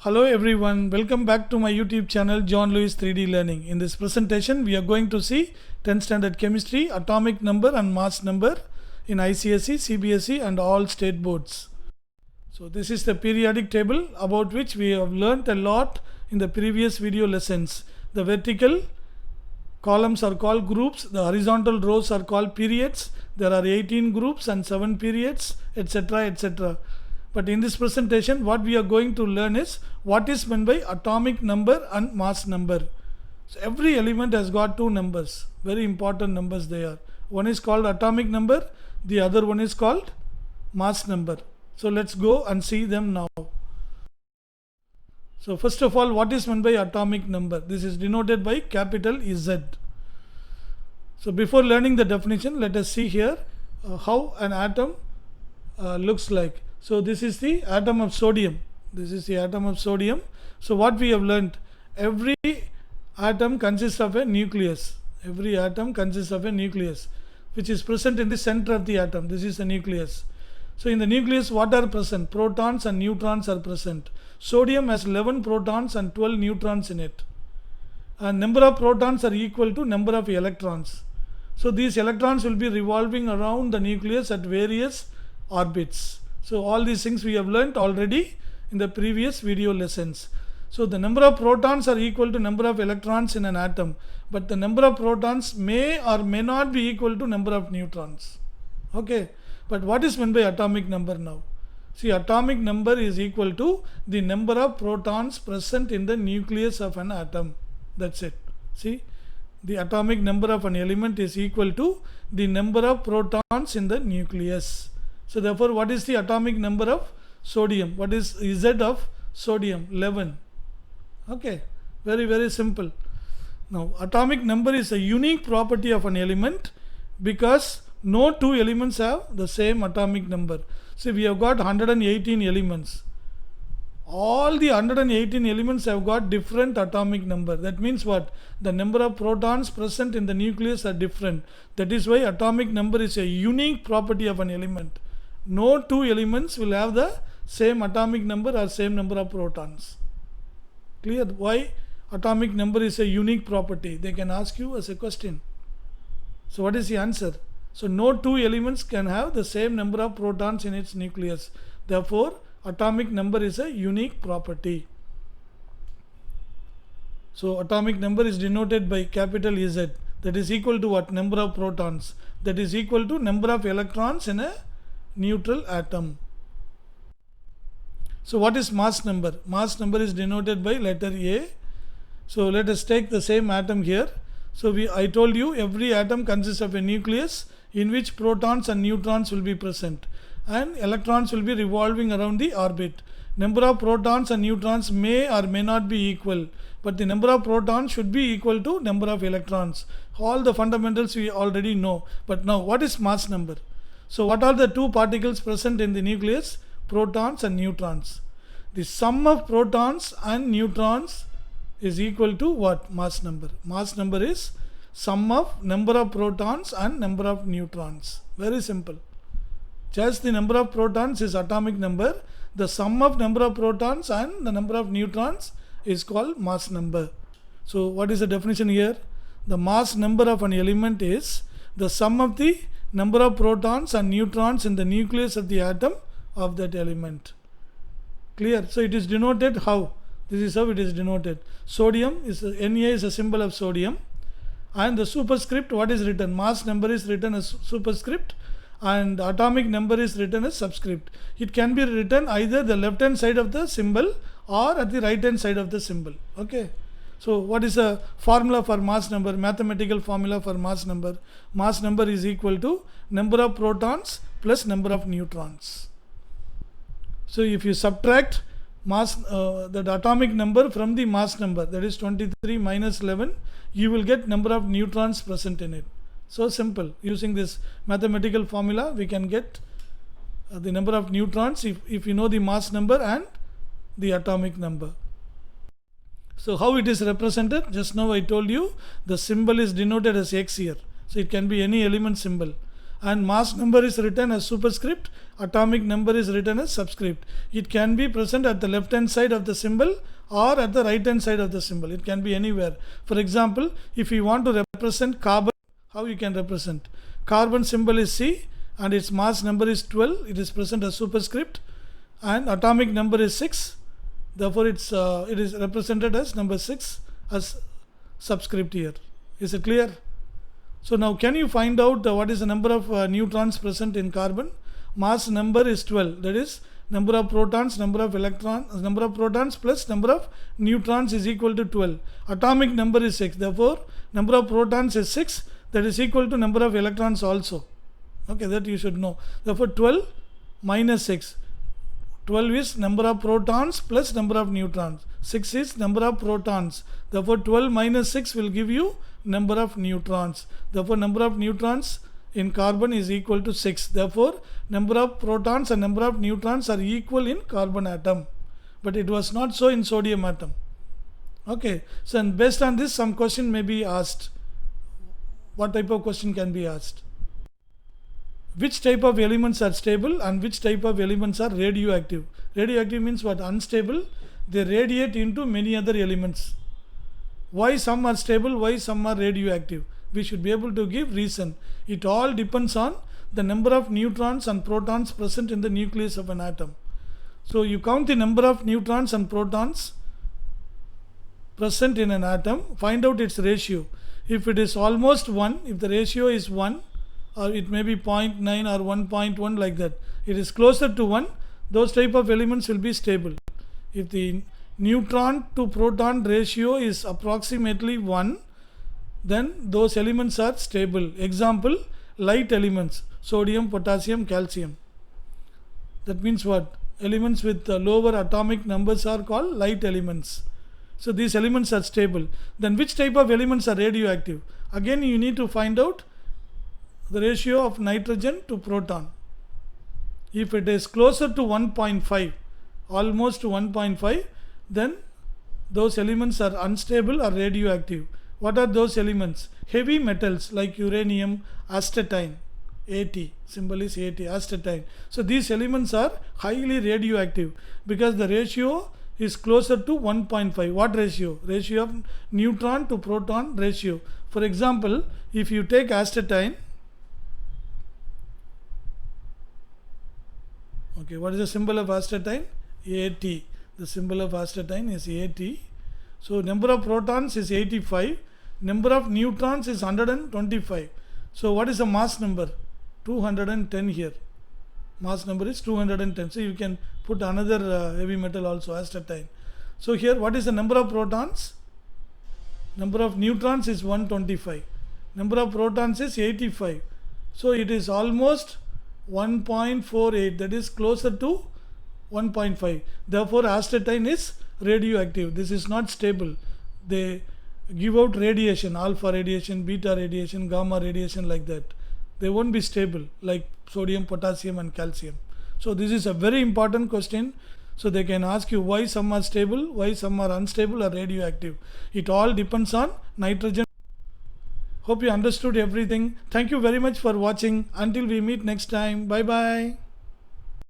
Hello everyone, welcome back to my YouTube channel John Lewis 3D Learning. In this presentation we are going to see 10th standard chemistry, atomic number and mass number in ICSE, CBSE and all state boards. So this is the periodic table about which we have learnt a lot in the previous video lessons. The vertical columns are called groups, the horizontal rows are called periods. There are 18 groups and 7 periods, etc. etc. But in this presentation what we are going to learn is what is meant by atomic number and mass number. So every element has got two numbers, very important numbers they are. One is called atomic number, the other one is called mass number. So let's go and see them now. So first of all, what is meant by atomic number? This is denoted by capital Z. So before learning the definition, let us see here how an atom looks like. So this is the atom of sodium. This is the atom of sodium. So what we have learnt, every atom consists of a nucleus. Every atom consists of a nucleus which is present in the center of the atom. This is the nucleus. So in the nucleus what are present? Protons and neutrons are present. Sodium has 11 protons and 12 neutrons in it. And number of protons are equal to number of electrons. So these electrons will be revolving around the nucleus at various orbits. So all these things we have learnt already in the previous video lessons. So the number of protons are equal to number of electrons in an atom, but the number of protons may or may not be equal to number of neutrons. Okay, but what is meant by atomic number now? See, atomic number is equal to the number of protons present in the nucleus of an atom. That's it. See, the atomic number of an element is equal to the number of protons in the nucleus. So therefore, what is the atomic number of sodium? What is Z of sodium? 11. Okay, very simple. Now atomic number is a unique property of an element because no two elements have the same atomic number. See, we have got 118 elements. All the 118 elements have got different atomic number. That means what? The number of protons present in the nucleus are different. That is why atomic number is a unique property of an element. No two elements will have the same atomic number or same number of protons. Clear? Why atomic number is a unique property? They can ask you as a question. So what is the answer? So no two elements can have the same number of protons in its nucleus. Therefore, atomic number is a unique property. So atomic number is denoted by capital Z. That is equal to what? Number of protons. That is equal to number of electrons in a neutral atom. So what is mass number? Mass number is denoted by letter A. So let us take the same atom here. So I told you every atom consists of a nucleus in which protons and neutrons will be present and electrons will be revolving around the orbit. Number of protons and neutrons may or may not be equal, but the number of protons should be equal to number of electrons. All the fundamentals we already know. But now what is mass number? So what are the two particles present in the nucleus? Protons and neutrons. The sum of protons and neutrons is equal to what? Mass number. Mass number is sum of number of protons and number of neutrons. Very simple. Just the number of protons is atomic number. The sum of number of protons and the number of neutrons is called mass number. So what is the definition here? The mass number of an element is the sum of the number of protons and neutrons in the nucleus of the atom of that element. Clear? So it is denoted how? This is how it is denoted. Sodium is Na is a symbol of sodium, and the superscript, what is written? Mass number is written as superscript and atomic number is written as subscript. It can be written either the left hand side of the symbol or at the right hand side of the symbol. Okay. So what is the formula for mass number? Mathematical formula for mass number. Mass number is equal to number of protons plus number of neutrons. So if you subtract mass the atomic number from the mass number, that is 23 minus 11, you will get number of neutrons present in it. So simple. Using this mathematical formula we can get the number of neutrons if you know the mass number and the atomic number. So how it is represented? Just now I told you the symbol is denoted as X here. So it can be any element symbol. and mass number is written as superscript, atomic number is written as subscript. It can be present at the left hand side of the symbol or at the right hand side of the symbol. It can be anywhere. For example, if you want to represent carbon, how you can represent? Carbon symbol is C and its mass number is 12. It is present as superscript and atomic number is 6. Therefore, it is represented as number 6 as subscript here. Is it clear? So now can you find out what is the number of neutrons present in carbon? Mass number is 12. That is number of protons, number of electrons, number of protons plus number of neutrons is equal to 12. Atomic number is 6. Therefore, number of protons is 6. That is equal to number of electrons also. Okay, that you should know. Therefore, 12 minus 6. 12 is number of protons plus number of neutrons. 6 is number of protons. Therefore, 12 minus 6 will give you number of neutrons. Therefore, number of neutrons in carbon is equal to 6. Therefore, number of protons and number of neutrons are equal in carbon atom. But it was not so in sodium atom. Okay, so and based on this, some question may be asked. What type of question can be asked? Which type of elements are stable and which type of elements are radioactive? Radioactive means what? Unstable. They radiate into many other elements. Why some are stable, why some are radioactive? We should be able to give reason. It all depends on the number of neutrons and protons present in the nucleus of an atom. So you count the number of neutrons and protons present in an atom, find out its ratio. If it is almost 1, if the ratio is 1, or it may be 0.9 or 1.1 like that, it is closer to 1, those type of elements will be stable. If the neutron to proton ratio is approximately 1, then those elements are stable. Example, light elements, sodium, potassium, calcium. That means what? Elements with lower atomic numbers are called light elements. So these elements are stable. Then which type of elements are radioactive? Again, you need to find out the ratio of nitrogen to proton. If it is closer to 1.5, almost to 1.5, then those elements are unstable or radioactive. What are those elements? Heavy metals like uranium, astatine, At, symbol is At, astatine. So these elements are highly radioactive because the ratio is closer to 1.5. What ratio? Ratio of neutron to proton ratio. For example, if you take astatine, okay, what is the symbol of astatine? At. The symbol of astatine is At. So number of protons is 85. Number of neutrons is 125. So what is the mass number? 210 here. Mass number is 210. So you can put another heavy metal also, astatine. So here what is the number of protons? Number of neutrons is 125. Number of protons is 85. So it is almost 1.48, that is closer to 1.5. Therefore astatine is radioactive. This is not stable. They give out radiation, alpha radiation, beta radiation, gamma radiation, like that. They won't be stable like sodium, potassium and calcium. So this is a very important question. So they can ask you why some are stable, why some are unstable or radioactive. It all depends on nitrogen. Hope you understood everything. Thank you very much for watching. Until we meet next time. Bye bye.